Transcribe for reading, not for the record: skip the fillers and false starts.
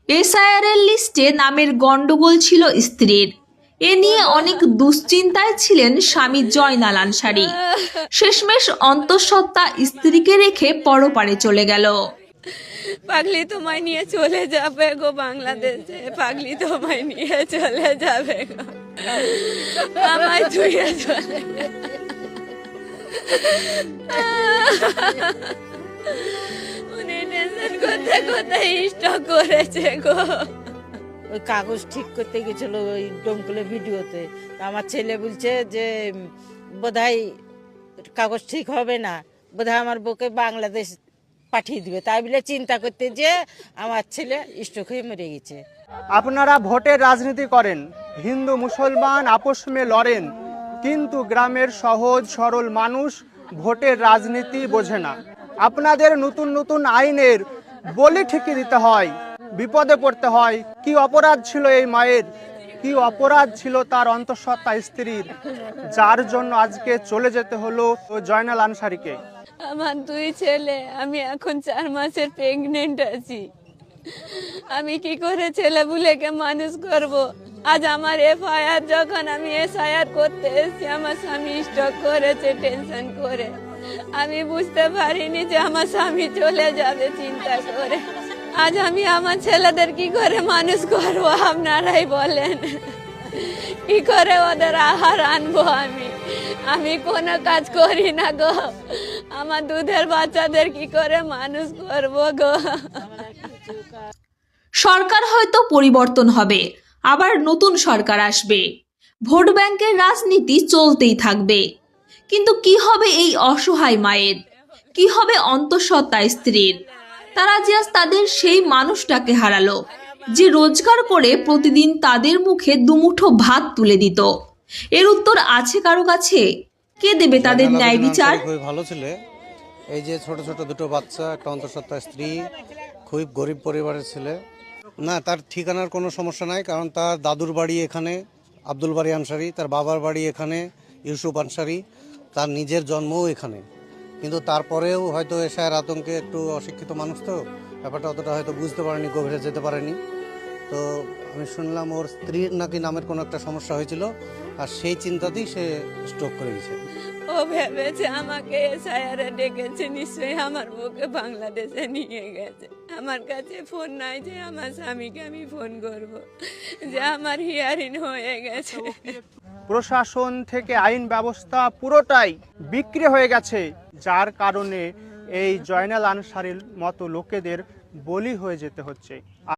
SIR লিস্টে নামের গন্ডগোল ছিল স্ত্রীর। এ নিয়ে অনেক দুশ্চিন্তায় ছিলেন স্বামী জয়নাল আনসারী। শেষমেশ অন্তঃসত্ত্বা স্ত্রীকে রেখে পরপারে চলে গেল। পাগলি তোমায় নিয়ে চলে যাবে গো বাংলাদেশে, পাগলি তোমায় নিয়ে চলে যাবে গো, আমায় ধুয়ে চলে উনি টেনশন করতে করতে স্টক করেছে গো। ওই কাগজ ঠিক করতে গেছিল ওই ডমকলে ভিডিওতে, আমার ছেলে বলছে যে বোধহয় কাগজ ঠিক হবে না, বোধহয় আমার বউকে বাংলাদেশ পাঠিয়ে দিবে, তাই বলে চিন্তা করতে যে আমার ছেলে স্ট্রোক হয়ে মরে গেছে। আপনারা ভোটের রাজনীতি করেন, হিন্দু মুসলমান আপোষ মে লড়েন, কিন্তু গ্রামের সহজ সরল মানুষ ভোটের রাজনীতি বোঝে না। আপনাদের নতুন নতুন আইনের বলি ঠিকই দিতে হয়, বিপদে পড়তে হয়। কি অপরাধ ছিল এই মায়ের, কি অপরাধ ছিল তার অন্তঃসত্ত্বা স্ত্রীর, যার জন্য আজকে চলে যেতে হলো জয়নাল আনসারীকে। আমার দুই ছেলে, আমি এখন 4 মাসের প্রেগনেন্ট আছি। আমি কি করে ছেলেপুলেকে মানুষ করব? আজ আমার এফআইআর, যখন আমি এসআইআর করতে এসেছি আমার স্বামী স্ট্রোক করেছে টেনশন করে। আমি বুঝতে পারিনি যে আমার স্বামী চলে যাবে চিন্তা করে। আজ আমি আমার ছেলেদের কি করে মানুষ করবো আপনারাই বলেন? কি করে ওদের আহার আনবো? আমি কোনো কাজ করি না গো, আমার দুধের বাচ্চাদের কি করে মানুষ করবো গো? সরকার হয়তো পরিবর্তন হবে, আবার নতুন সরকার আসবে, ভোট ব্যাংকের রাজনীতি চলতেই থাকবে, কিন্তু কি হবে এই অসহায় মায়ের, কি হবে অন্তঃসত্ত্বা স্ত্রীর? তারা যে আজ তাদের সেই মানুষটাকে হারালো, যে রোজগার করে প্রতিদিন তাদের মুখে দুমুঠো ভাত তুলে দিত। এর উত্তর আছে কারো কাছে? কে দেবে তাদের ন্যায় বিচার? খুবই ভালো ছেলে, এই যে ছোট ছোট দুটো বাচ্চা, একটা অন্তঃসত্ত্বা স্ত্রী, খুব গরিব পরিবারের ছেলে। না, তার ঠিকানার কোনো সমস্যা নাই, কারণ তার দাদুর বাড়ি এখানে আব্দুল বারী আনসারী, তার বাবার বাড়ি এখানে ইউসুফ আনসারী, তার নিজের জন্মও এখানে। কিন্তু তারপরেও হয়তো এশায়ের আতঙ্কে, একটু অশিক্ষিত মানুষ তো, ব্যাপারটা অতটা হয়তো বুঝতে পারেনি, গভীরে যেতে পারেনি। তো আমি শুনলাম ওর স্ত্রীর নাকি নামের কোনো একটা সমস্যা হয়েছিল, আর সেই চিন্তাতেই সে স্ট্রোক করে গেছে। ও ভেবেছে আমাকে এসআইআরে ডেকেছে, নিশ্চয়ই আমার বউকে বাংলাদেশে নিয়ে গেছে। আমার কাছে ফোন নাই যে আমার স্বামীকে আমি ফোন করব যে আমার হিয়ারিং হয়ে গেছে। প্রশাসন থেকে আইন ব্যবস্থা পুরোটাই বিক্রি হয়ে গেছে, যার কারণে এই জয়নাল আনসারীর মতো লোকেদের বলি হয়ে যেতে হচ্ছে।